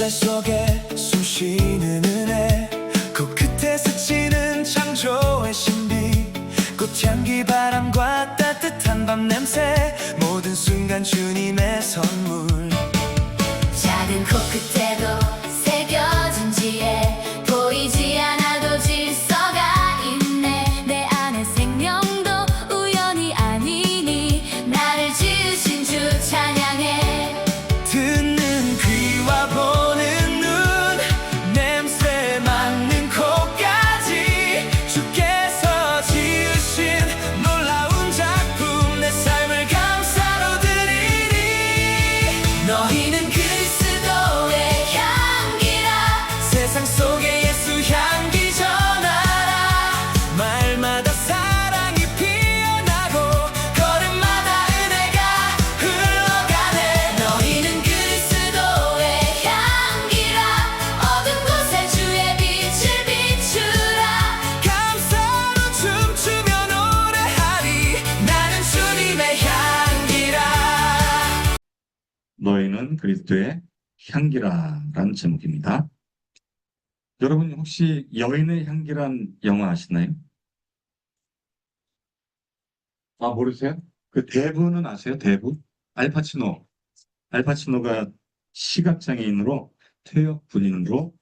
햇살 속에 숨쉬는 은혜, 코끝에 스치는 창조의 신비, 꽃향기 바람과 따뜻한 밤 냄새, 모든 순간 주님의 선물. 작은 코끝에도 새겨진 지혜, 보이지 않아도 질서가 있네. 내 안에 생명도 우연이 아니니 나를 지으신 주 찬양해. 듣는 귀와 보는 눈, 냄새 맡는 코까지 주께서 지으신 놀라운 작품, 내 삶을 감사로 드리리. 너희는 그리스도의 향기라, 세상 속에 예수 향기 전하라. 말마다 사랑이 피어나고 걸음마다 은혜가 흘러가네. 너희는 그리스도의 향기라, 어두운 곳에 주의 빛을 비추라. 감사로 춤추며 노래하리, 나는 주님의 향기라. 너희는 그리스도의 향기라라는 제목입니다. 여러분 혹시 여인의 향기란 영화 아시나요? 아, 모르세요? 그 대부는 아세요? 대부? 알파치노가 시각장애인으로 퇴역 군인으로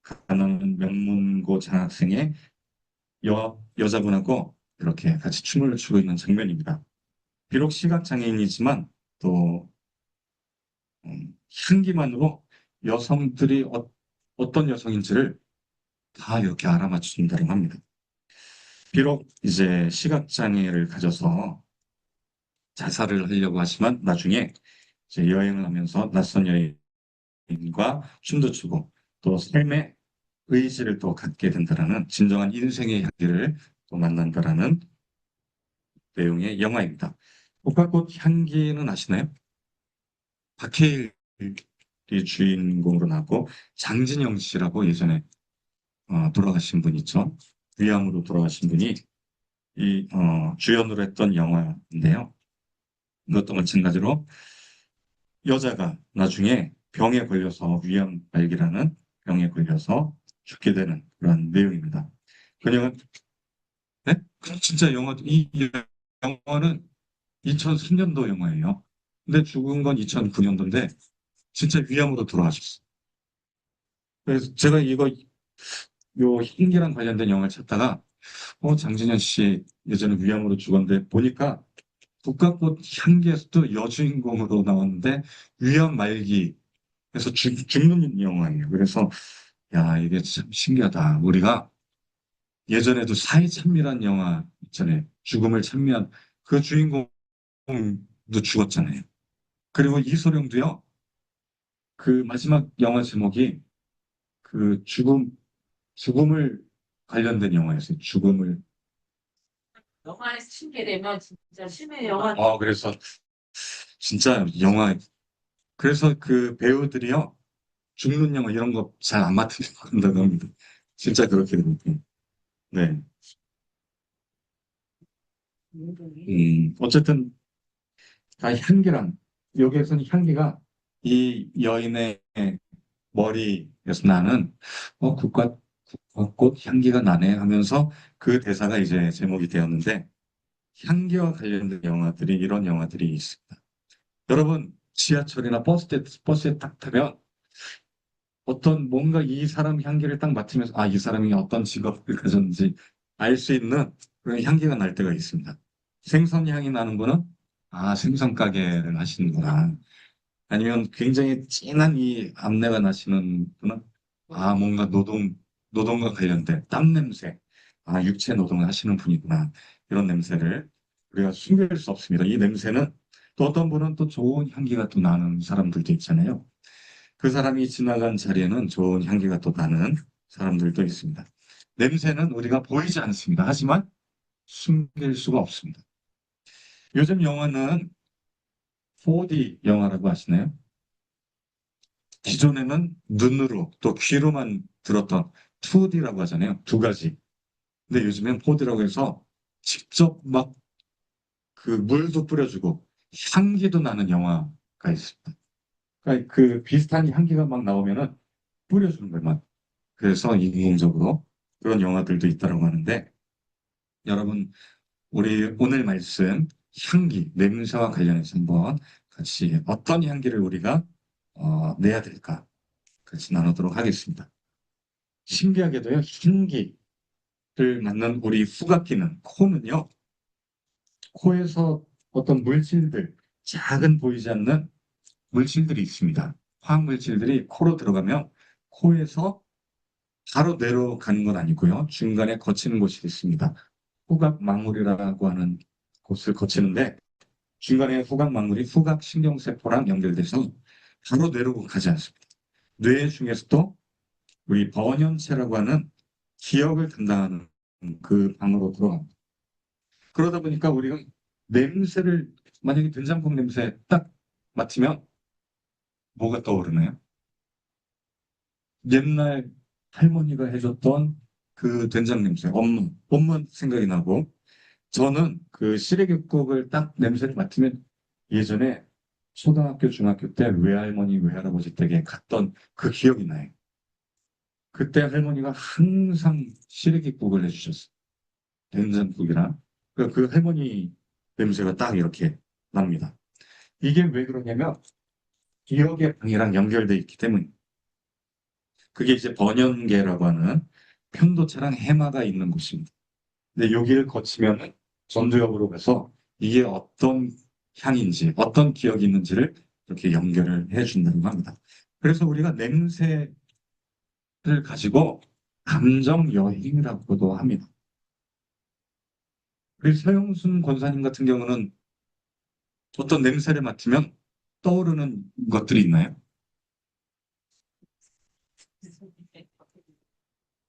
가난한 명문고 장학생의 여자분하고 이렇게 같이 춤을 추고 있는 장면입니다. 비록 시각장애인이지만 또 향기만으로 여성들이 어떤 여성인지를 다 이렇게 알아맞춘다고 합니다. 비록 이제 시각장애를 가져서 자살을 하려고 하지만 나중에 이제 여행을 하면서 낯선 여인과 춤도 추고 또 삶의 의지를 또 갖게 된다라는 진정한 인생의 향기를 또 만난다라는 내용의 영화입니다. 국화꽃 향기는 아시나요? 박해일이 주인공으로 나왔고 장진영 씨라고 예전에 돌아가신 분 있죠. 위암으로 돌아가신 분이 이 주연으로 했던 영화인데요. 이것도 마찬가지로 여자가 나중에 병에 걸려서 위암 말기라는 병에 걸려서 죽게 되는 그런 내용입니다. 그녀는 네? 진짜 이 영화는 2003년도 영화예요. 근데 죽은 건 2009년도인데 진짜 위암으로 돌아가셨어요. 그래서 제가 요 향기랑 관련된 영화를 찾다가 장진현 씨 예전에 위암으로 죽었는데 보니까 국화꽃 향기에서도 여주인공으로 나왔는데 위암 말기에서 죽는 영화예요. 그래서 야, 이게 참 신기하다. 우리가 예전에도 사이찬미란 영화 있잖아요. 죽음을 찬미한 그 주인공도 죽었잖아요. 그리고 이소룡도요. 그 마지막 영화 제목이 그 죽음을 관련된 영화였어요. 죽음을. 영화에 스치게 되면 진짜 심해 영화. 그래서 진짜 영화. 그래서 그 배우들이요. 죽는 영화 이런 거 잘 안 맡는다고 합니다. 진짜 그렇게 됩니다. 네. 어쨌든 다 향기랑 여기에서는 향기가 이 여인의 머리에서 나는 국화꽃 향기가 나네 하면서 그 대사가 이제 제목이 되었는데 향기와 관련된 영화들이 이런 영화들이 있습니다. 여러분 지하철이나 버스에 딱 타면 어떤 뭔가 이 사람 향기를 딱 맡으면서 이 사람이 어떤 직업을 가졌는지 알 수 있는 그런 향기가 날 때가 있습니다. 생선 향이 나는 거는 생선 가게를 하시는구나. 아니면 굉장히 진한 이 암내가 나시는 분은 뭔가 노동과 관련된 땀 냄새, 육체 노동을 하시는 분이구나. 이런 냄새를 우리가 숨길 수 없습니다. 이 냄새는 또 어떤 분은 또 좋은 향기가 또 나는 사람들도 있잖아요. 그 사람이 지나간 자리에는 좋은 향기가 또 나는 사람들도 있습니다. 냄새는 우리가 보이지 않습니다. 하지만 숨길 수가 없습니다. 요즘 영화는 4D 영화라고 하시나요? 기존에는 눈으로 또 귀로만 들었던 2D라고 하잖아요. 두 가지. 근데 요즘엔 4D라고 해서 직접 막 그 물도 뿌려주고 향기도 나는 영화가 있습니다. 그러니까 그 비슷한 향기가 막 나오면은 뿌려주는 거예요. 막. 그래서 인공적으로 그런 영화들도 있다고 하는데 여러분 우리 오늘 말씀 향기, 냄새와 관련해서 한번 같이 어떤 향기를 우리가 내야 될까 같이 나누도록 하겠습니다. 신기하게도요, 향기를 맡는 우리 후각기는 코는요, 코에서 어떤 물질들, 작은 보이지 않는 물질들이 있습니다. 화학 물질들이 코로 들어가면 코에서 바로 뇌로 가는 건 아니고요. 중간에 거치는 곳이 있습니다. 후각망울이라고 하는 곳을 거치는데 중간에 후각망울이 후각신경세포랑 연결돼서 바로 뇌로 가지 않습니다. 뇌 중에서도 우리 번연체라고 하는 기억을 담당하는 그 방으로 들어갑니다. 그러다 보니까 우리가 냄새를 만약에 된장국 냄새 딱 맡으면 뭐가 떠오르나요? 옛날 할머니가 해줬던 그 된장 냄새, 엄마 생각이 나고 저는 그 시래기국을 딱 냄새를 맡으면 예전에 초등학교, 중학교 때 외할머니, 외할아버지 댁에 갔던 그 기억이 나요. 그때 할머니가 항상 시래기국을 해주셨어요. 된장국이랑. 그 할머니 냄새가 딱 이렇게 납니다. 이게 왜 그러냐면 기억의 방이랑 연결돼 있기 때문에 그게 이제 번연계라고 하는 편도체랑 해마가 있는 곳입니다. 근데 여기를 거치면 전두엽으로 가서 이게 어떤 향인지 어떤 기억이 있는지를 이렇게 연결을 해준다고 합니다. 그래서 우리가 냄새를 가지고 감정 여행이라고도 합니다. 우리 서영순 권사님 같은 경우는 어떤 냄새를 맡으면 떠오르는 것들이 있나요?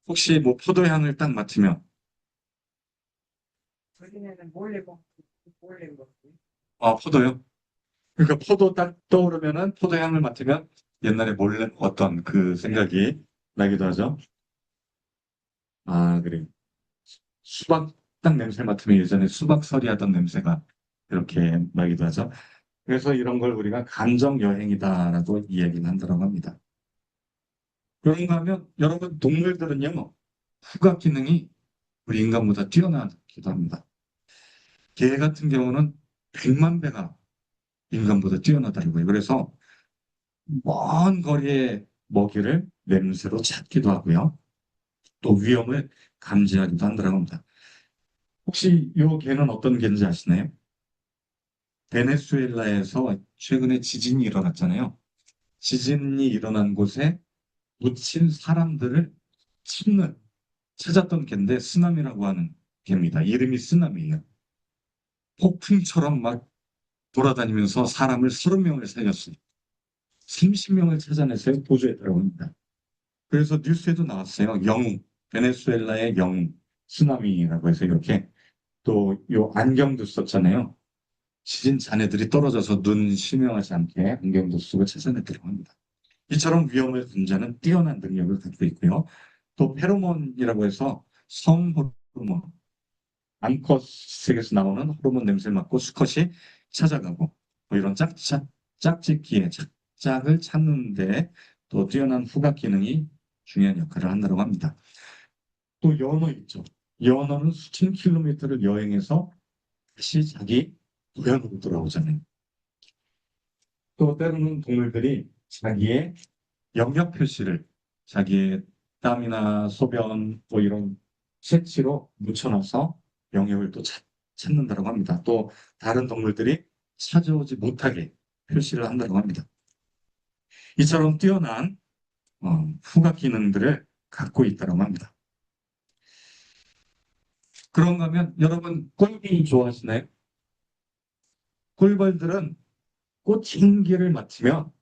혹시 뭐 포도향을 딱 맡으면 우리는 몰래 먹고 몰래 먹고. 포도요? 그러니까 포도 딱 떠오르면은 포도향을 맡으면 옛날에 몰래 어떤 그 생각이 나기도 하죠. 아, 그래요. 수박 딱 냄새를 맡으면 예전에 수박서리 하던 냄새가 이렇게 나기도 하죠. 그래서 이런 걸 우리가 감정 여행이다라고 이야기를 한다고 합니다. 그런가 하면 여러분 동물들은요 후각 기능이 우리 인간보다 뛰어나기도 합니다. 개 같은 경우는 100만 배가 인간보다 뛰어나다고 해요. 그래서 먼 거리의 먹이를 냄새로 찾기도 하고요. 또 위험을 감지하기도 한다고 합니다. 혹시 이 개는 어떤 개인지 아시나요? 베네수엘라에서 최근에 지진이 일어났잖아요. 지진이 일어난 곳에 묻힌 사람들을 찾았던 개인데 쓰나미라고 하는 개입니다. 이름이 쓰나미예요. 폭풍처럼 막 돌아다니면서 사람을 30명을 살렸어요. 30명을 찾아내서 보조했다고 합니다. 그래서 뉴스에도 나왔어요. 영웅, 베네수엘라의 영웅, 쓰나미라고 해서 이렇게 또 요 안경도 썼잖아요. 지진 잔해들이 떨어져서 눈 실명하지 않게 안경도 쓰고 찾아냈다고 합니다. 이처럼 위험을 감지하는 뛰어난 능력을 갖고 있고요. 또 페로몬이라고 해서 성호르몬, 암컷색에서 나오는 호르몬 냄새를 맡고 수컷이 찾아가고 뭐 이런 짝짓기에 짝을 찾는데 또 뛰어난 후각 기능이 중요한 역할을 한다고 합니다. 또 연어 있죠. 연어는 수천 킬로미터를 여행해서 다시 자기 고향으로 돌아오잖아요. 또 때로는 동물들이 자기의 영역 표시를 자기의 땀이나 소변 뭐 이런 색치로 묻혀놔서 영역을 또 찾는다고 합니다. 또 다른 동물들이 찾아오지 못하게 표시를 한다고 합니다. 이처럼 뛰어난 후각 기능들을 갖고 있다고 합니다. 그런가 하면 여러분 꿀비 좋아하시나요? 꿀벌들은 꽃향기를 맡으면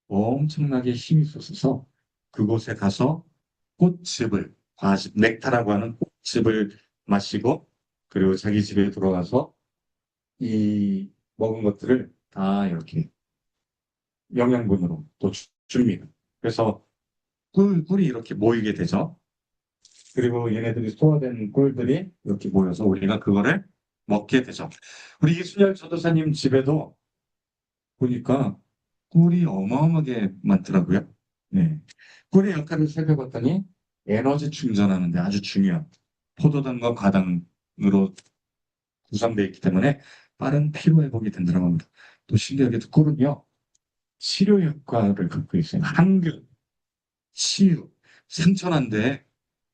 엄청나게 힘이 솟아서 그곳에 가서 꽃즙을, 과즙, 넥타라고 하는 꽃즙을 마시고 그리고 자기 집에 돌아가서 이 먹은 것들을 다 이렇게 영양분으로 또 줍니다. 그래서 꿀이 이렇게 모이게 되죠. 그리고 얘네들이 소화된 꿀들이 이렇게 모여서 우리가 그거를 먹게 되죠. 우리 이순열 전도사님 집에도 보니까 꿀이 어마어마하게 많더라고요. 네. 꿀의 역할을 살펴봤더니 에너지 충전하는데 아주 중요한 포도당과 과당으로 구성되어 있기 때문에 빠른 피로 회복이 된다고 합니다. 또 신기하게도 꿀은요, 치료 효과를 갖고 있어요. 항균, 치유, 상처난데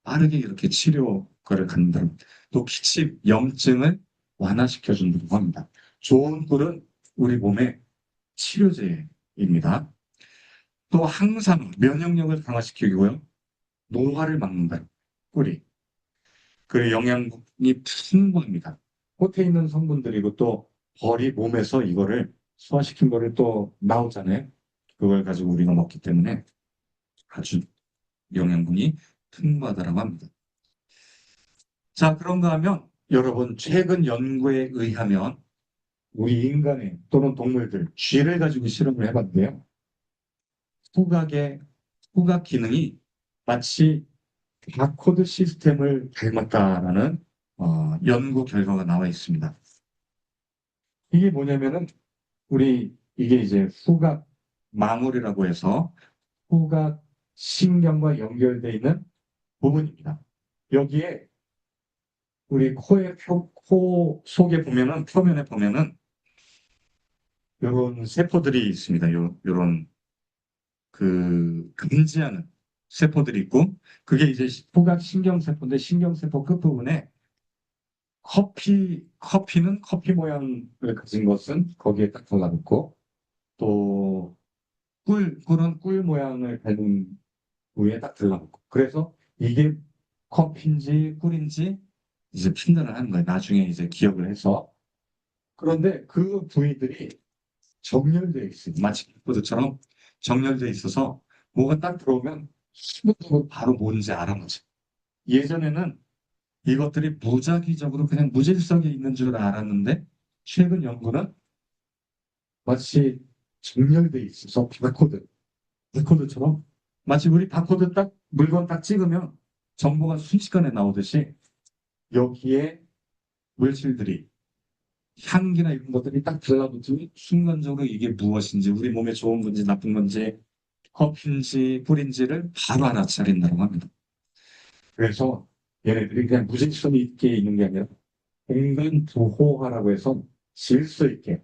빠르게 이렇게 치료 효과를 갖는다. 또 기침, 염증을 완화시켜준다고 합니다. 좋은 꿀은 우리 몸의 치료제입니다. 또 항상 면역력을 강화시키고요. 노화를 막는다. 꿀이. 그 영양분이 풍부합니다. 꽃에 있는 성분들이고 또 벌이 몸에서 이거를 소화시킨 거를 또 나오잖아요. 그걸 가지고 우리가 먹기 때문에 아주 영양분이 풍부하다고 합니다. 자, 그런가 하면 여러분 최근 연구에 의하면 우리 인간의 또는 동물들 쥐를 가지고 실험을 해봤는데요. 후각 기능이 마치 바코드 시스템을 닮았다라는 연구 결과가 나와 있습니다. 이게 뭐냐면은 이게 이제 후각 망울이라고 해서 후각 신경과 연결되어 있는 부분입니다. 여기에 우리 코 속에 보면은 표면에 보면은 이런 세포들이 있습니다. 요런 그 감지하는 세포들이 있고 그게 이제 후각 신경세포인데 신경세포 끝부분에 커피는 커피 모양을 가진 것은 거기에 딱 달라붙고 또 꿀은 꿀 모양을 가진 부위에 딱 달라붙고 그래서 이게 커피인지 꿀인지 이제 판단을 하는 거예요. 나중에 이제 기억을 해서 그런데 그 부위들이 정렬되어 있어요. 마치 킥보드처럼 정렬되어 있어서 뭐가 딱 들어오면 순간적으로 바로 뭔지 알아맞혀요. 예전에는 이것들이 무작위적으로 그냥 무질서하게 있는 줄 알았는데 최근 연구는 마치 정렬되어 있어서 바코드처럼 마치 우리 바코드 딱 물건 딱 찍으면 정보가 순식간에 나오듯이 여기에 물질들이 향기나 이런 것들이 딱 들어붙으면 순간적으로 이게 무엇인지 우리 몸에 좋은 건지 나쁜 건지 커피인지 꿀인지를 바로 알아차린다고 합니다. 그래서 얘네들이 그냥 무질서 있게 있는 게 아니라 공간 부호화라고 해서 질서 있게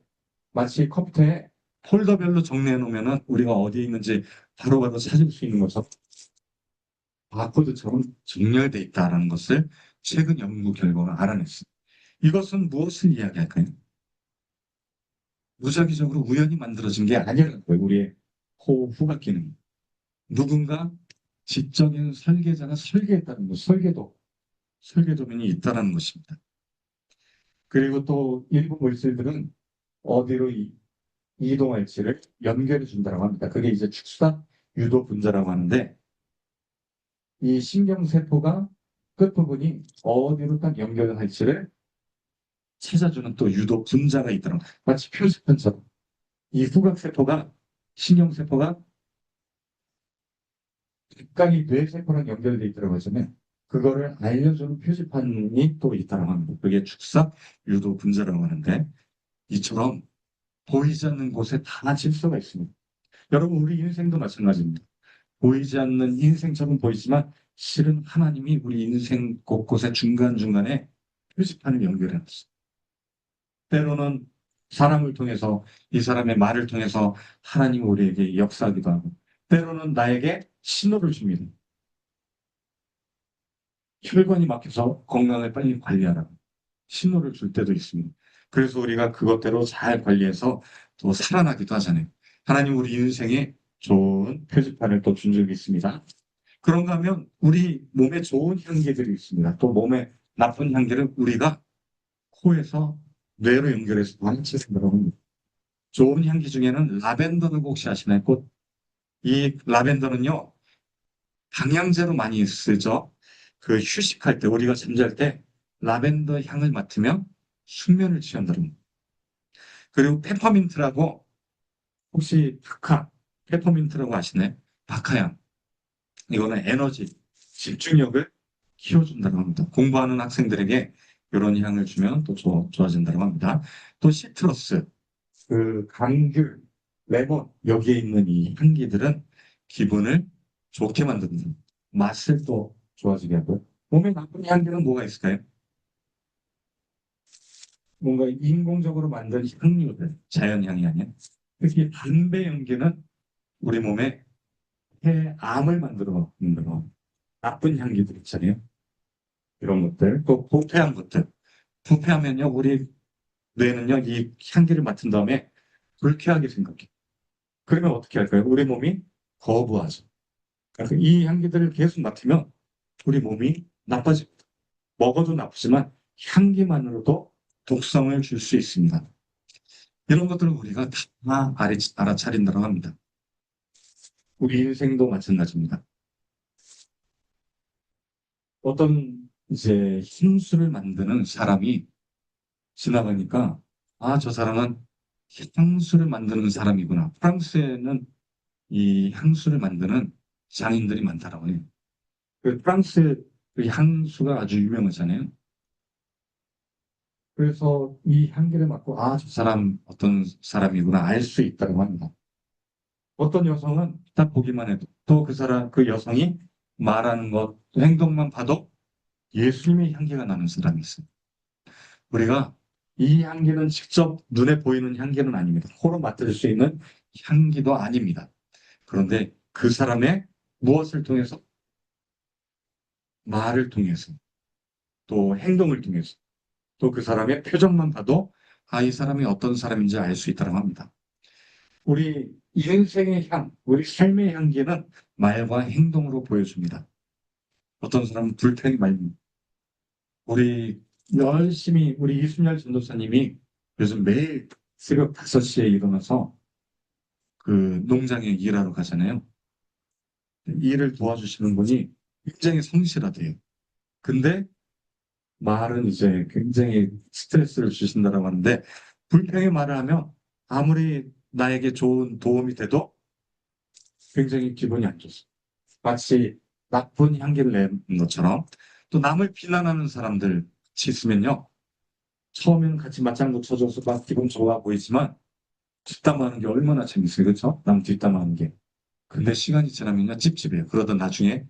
마치 컴퓨터에 폴더별로 정리해 놓으면 우리가 어디에 있는지 바로바로 찾을 수 있는 것처럼 바코드처럼 정렬되어 있다는 것을 최근 연구 결과가 알아냈습니다. 이것은 무엇을 이야기할까요? 무작위적으로 우연히 만들어진 게 아니라는 거예요. 우리의 후각 기능. 누군가 지적인 설계자가 설계했다는 것, 설계도면이 있다는 것입니다. 그리고 또 일부 물질들은 어디로 이동할지를 연결해 준다고 합니다. 그게 이제 축사 유도 분자라고 하는데 이 신경세포가 끝부분이 어디로 딱 연결할지를 찾아주는 또 유도 분자가 있더라고요. 마치 표지판처럼 이 후각세포가 신경세포가 각각이 뇌세포랑 연결되어 있더라고요. 그거를 알려주는 표지판이 또 있다고 합니다. 그게 축삭 유도 분자라고 하는데 이처럼 보이지 않는 곳에 다 질서가 있습니다. 여러분 우리 인생도 마찬가지입니다. 보이지 않는 인생처럼 보이지만 실은 하나님이 우리 인생 곳곳에 중간중간에 표지판을 연결해 놨어요. 때로는 사람을 통해서 이 사람의 말을 통해서 하나님이 우리에게 역사하기도 하고 때로는 나에게 신호를 줍니다. 혈관이 막혀서 건강을 빨리 관리하라고 신호를 줄 때도 있습니다. 그래서 우리가 그것대로 잘 관리해서 또 살아나기도 하잖아요. 하나님 우리 인생에 좋은 표지판을 또 준 적이 있습니다. 그런가 하면 우리 몸에 좋은 향기들이 있습니다. 또 몸에 나쁜 향기를 우리가 코에서 뇌로 연결해서 완치해서 합니다. 좋은 향기 중에는 라벤더를 혹시 아시나요? 꽃. 이 라벤더는요, 방향제로 많이 쓰죠. 그 휴식할 때, 우리가 잠잘 때 라벤더 향을 맡으면 숙면을 취한다는 겁니다. 그리고 페퍼민트라고 혹시 페퍼민트라고 아시나요? 박하향. 이거는 에너지, 집중력을 키워준다고 합니다. 공부하는 학생들에게 이런 향을 주면 또 좋아진다고 합니다. 또 시트러스, 그 감귤을 레몬, 여기에 있는 이 향기들은 기분을 좋게 만든다. 맛을 또 좋아지게 하고요. 몸에 나쁜 향기는 뭐가 있을까요? 뭔가 인공적으로 만든 향료들, 자연향이 아니야. 특히 담배 연기는 우리 몸에 폐암을 만드는 거. 나쁜 향기들 있잖아요. 이런 것들. 또 부패한 것들. 부패하면요, 우리 뇌는요, 이 향기를 맡은 다음에 불쾌하게 생각해요. 그러면 어떻게 할까요? 우리 몸이 거부하죠. 그러니까 이 향기들을 계속 맡으면 우리 몸이 나빠집니다. 먹어도 나쁘지만 향기만으로도 독성을 줄 수 있습니다. 이런 것들을 우리가 다 알아차린다고 합니다. 우리 인생도 마찬가지입니다. 어떤 이제 향수를 만드는 사람이 지나가니까 아, 저 사람은 향수를 만드는 사람이구나. 프랑스에는 이 향수를 만드는 장인들이 많다라고 해요. 그 프랑스 그 향수가 아주 유명하잖아요. 그래서 이 향기를 맡고 아, 저 사람 어떤 사람이구나 알 수 있다고 합니다. 어떤 여성은 딱 보기만 해도 또 그 사람 그 여성이 말하는 것, 행동만 봐도 예수님의 향기가 나는 사람이 있어요. 우리가 이 향기는 직접 눈에 보이는 향기는 아닙니다. 코로 맡을 수 있는 향기도 아닙니다. 그런데 그 사람의 무엇을 통해서? 말을 통해서, 또 행동을 통해서, 또 그 사람의 표정만 봐도 아, 이 사람이 어떤 사람인지 알 수 있다고 합니다. 우리 인생의 향, 우리 삶의 향기는 말과 행동으로 보여줍니다. 어떤 사람은 불평이 많이 우리 열심히 우리 이순열 전도사님이 요즘 매일 새벽 5시에 일어나서 그 농장에 일하러 가잖아요. 일을 도와주시는 분이 굉장히 성실하대요. 근데 말은 이제 굉장히 스트레스를 주신다고 하는데 불평의 말을 하면 아무리 나에게 좋은 도움이 돼도 굉장히 기분이 안 좋습니다. 마치 나쁜 향기를 내는 것처럼 또 남을 비난하는 사람들 같이 있으면요. 처음에는 같이 맞장구 쳐줘서 막 기분 좋아 보이지만 뒷담화하는 게 얼마나 재밌어요. 그렇죠? 남 뒷담화하는 게. 근데 시간이 지나면요. 찝찝해요. 그러다 나중에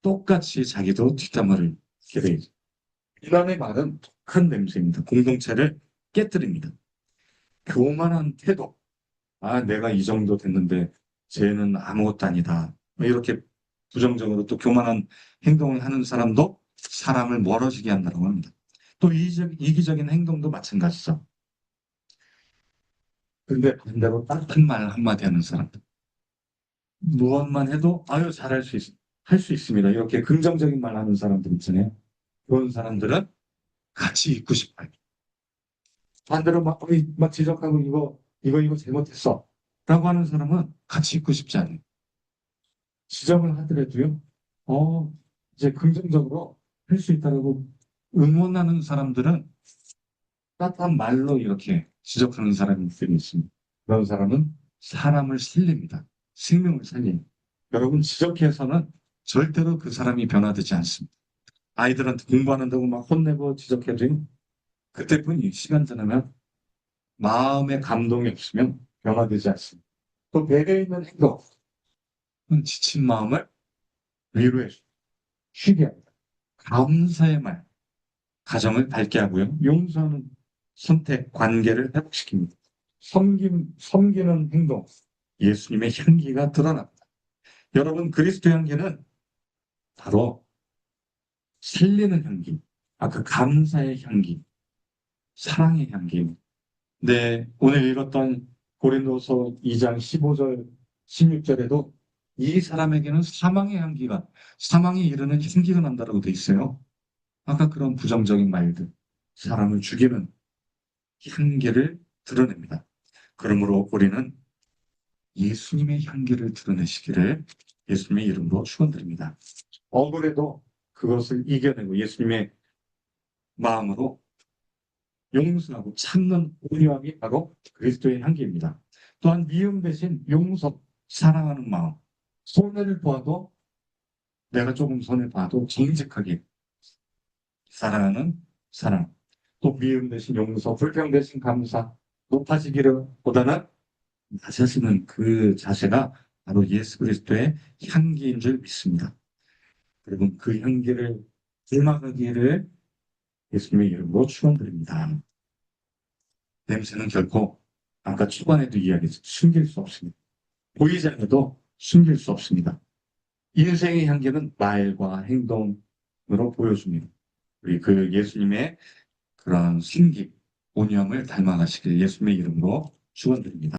똑같이 자기도 뒷담화를 하게 되죠. 비난의 말은 독한 냄새입니다. 공동체를 깨뜨립니다. 교만한 태도. 아, 내가 이 정도 됐는데 쟤는 아무것도 아니다. 뭐 이렇게 부정적으로 또 교만한 행동을 하는 사람도 사람을 멀어지게 한다고 합니다. 또 이기적인 행동도 마찬가지죠. 근데 반대로 따뜻한 말 한마디 하는 사람들. 무엇만 해도 아유 잘할 수 있, 할 수 있습니다. 이렇게 긍정적인 말 하는 사람들 있잖아요. 그런 사람들은 같이 있고 싶어요. 반대로 막, 어이, 막 지적하고 이거 잘못했어. 라고 하는 사람은 같이 있고 싶지 않아요. 지적을 하더라도요, 이제 긍정적으로 할 수 있다고 응원하는 사람들은 따뜻한 말로 이렇게 지적하는 사람들이 있습니다. 그런 사람은 사람을 살립니다. 생명을 살려요. 여러분, 지적해서는 절대로 그 사람이 변화되지 않습니다. 아이들한테 공부하는다고 막 혼내고 지적해도 그때뿐이 시간 지나면 마음의 감동이 없으면 변화되지 않습니다. 또 배려 있는 행동, 지친 마음을 위로해주고 쉬게 합니다. 감사의 말, 가정을 밝게 하고요. 용서하는 선택, 관계를 회복시킵니다. 섬기는 행동, 예수님의 향기가 드러납니다. 여러분, 그리스도 향기는 바로 살리는 향기, 그 감사의 향기, 사랑의 향기. 네, 오늘 읽었던 고린도서 2장 15절, 16절에도 이 사람에게는 사망에 이르는 향기가 난다라고 돼 있어요. 아까 그런 부정적인 말들, 사람을 죽이는 향기를 드러냅니다. 그러므로 우리는 예수님의 향기를 드러내시기를 예수님의 이름으로 축원드립니다. 억울해도 그것을 이겨내고 예수님의 마음으로 용서하고 참는 온유함이 바로 그리스도의 향기입니다. 또한 미움 대신 용서, 사랑하는 마음, 손해를 보아도 내가 조금 손해 봐도 정직하게 사랑하는 사랑, 또 미움 대신 용서, 불평 대신 감사, 높아지기를 보다는 나서시는 그 자세가 바로 예수 그리스도의 향기인 줄 믿습니다. 여러분, 그 향기를 닮아가기를 예수님의 이름으로 축원드립니다. 냄새는 결코 아까 초반에도 이야기했죠. 숨길 수 없습니다. 보이지 않아도 숨길 수 없습니다. 인생의 향기는 말과 행동으로 보여줍니다. 우리 그 예수님의 그런 신기, 온유함을 닮아가시길 예수님의 이름으로 축원드립니다.